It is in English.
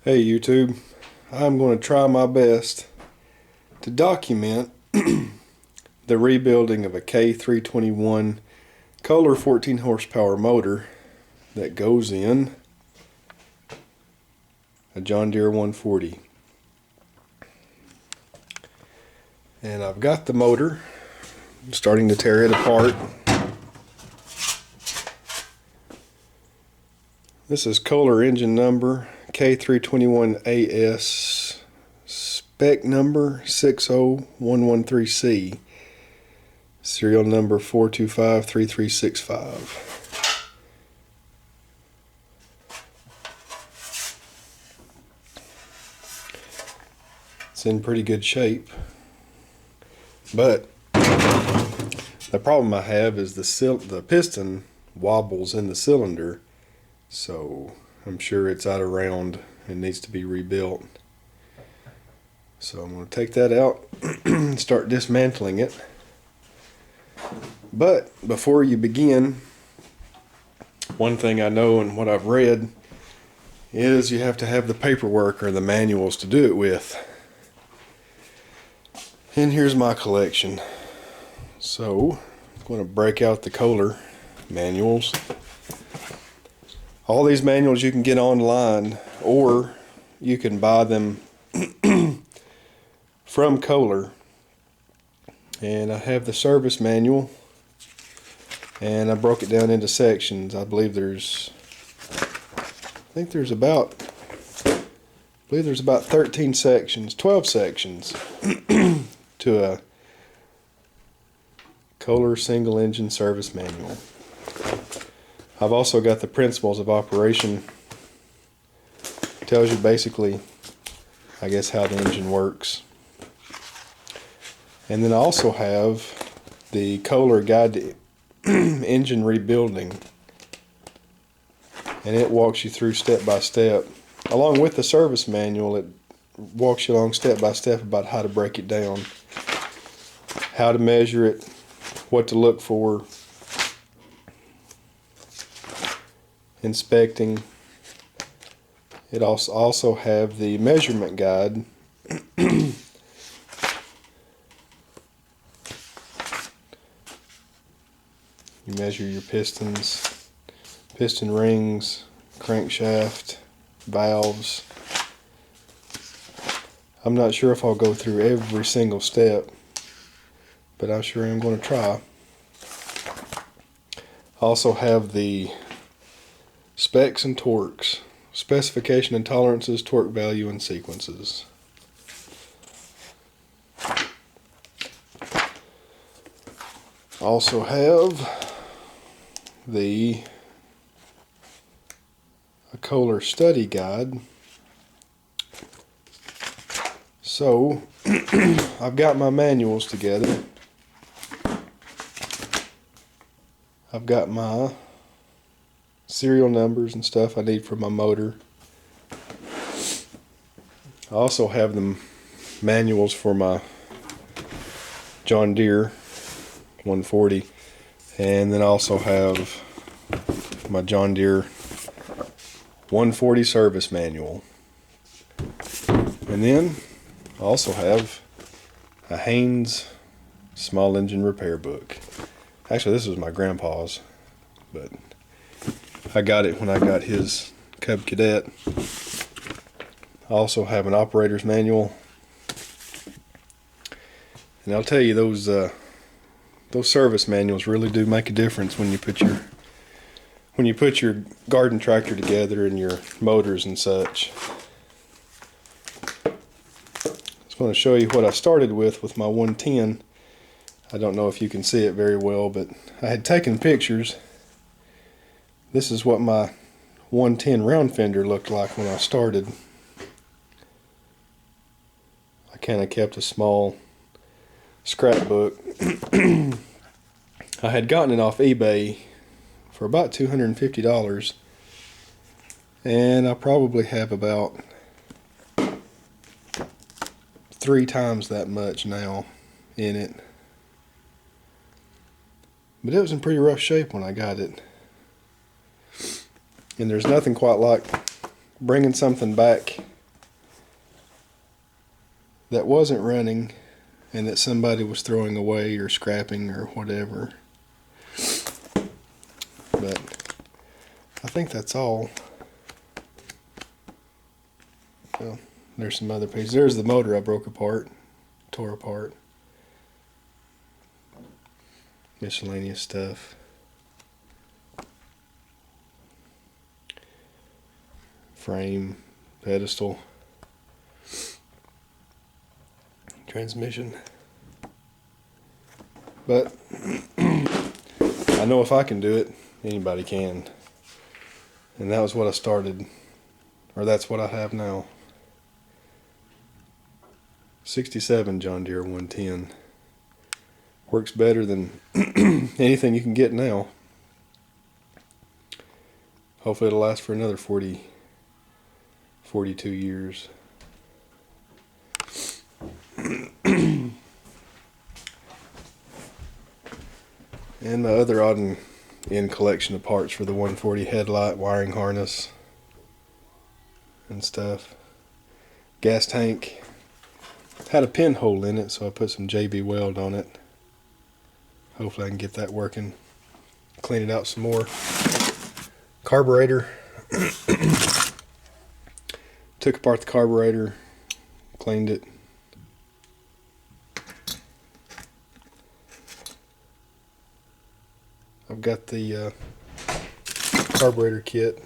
Hey YouTube, I'm going to try my best to document the rebuilding of a K321 Kohler 14 horsepower motor that goes in a John Deere 140. And I've got the motor. I'm starting to tear it apart. This is Kohler engine number K321AS, spec number 60113C, serial number 4253365. It's in pretty good shape, but the problem I have is the piston wobbles in the cylinder, so I'm sure it's out of round and needs to be rebuilt. So I'm going to take that out and start dismantling it. But before you begin, one thing I know and what I've read is you have to have the paperwork or the manuals to do it with. And here's my collection. So I'm going to break out the Kohler manuals. All these manuals you can get online, or you can buy them from Kohler. And I have the service manual, and I broke it down into sections. I believe there's about 13 sections, 12 sections to a Kohler single engine service manual. I've also got the principles of operation. It tells you basically, I guess, how the engine works. And then I also have the Kohler Guide to Engine Rebuilding, and it walks you through step by step. Along with the service manual, it walks you along step by step about how to break it down, how to measure it, what to look for, inspecting. It also have the measurement guide. You measure your pistons, piston rings, crankshaft, valves. I'm not sure if I'll go through every single step, but I sure am going to try. I also have the specs and torques, specification and tolerances, torque value, and sequences. Also have a Kohler study guide. So I've got my manuals together. I've got my serial numbers and stuff I need for my motor. I also have the manuals for my John Deere 140, and then I also have my John Deere 140 service manual. And then I also have a Haynes small engine repair book. Actually, this was my grandpa's, but I got it when I got his Cub Cadet. I also have an operator's manual, and I'll tell you, those service manuals really do make a difference when you put your garden tractor together and your motors and such. I was going to show you what I started with my 110. I don't know if you can see it very well, but I had taken pictures. This is what my 110 round fender looked like when I started. I kind of kept a small scrapbook. I had gotten it off eBay for about $250, and I probably have about 3 times that much now in it. But it was in pretty rough shape when I got it. And there's nothing quite like bringing something back that wasn't running and that somebody was throwing away or scrapping or whatever. But I think that's all. Well, there's some other pieces. There's the motor I broke apart, tore apart. Miscellaneous stuff. Frame, pedestal, transmission. But I know if I can do it, anybody can. And that was what I started, or that's what I have now. 67 John Deere 110. Works better than anything you can get now. Hopefully it'll last for another 42 years. And my other odd and end collection of parts for the 140 headlight, wiring harness and stuff. Gas tank had a pinhole in it, so I put some JB weld on it. Hopefully I can get that working. Clean it out some more. Carburetor. Took apart the carburetor, cleaned it. I've got the carburetor kit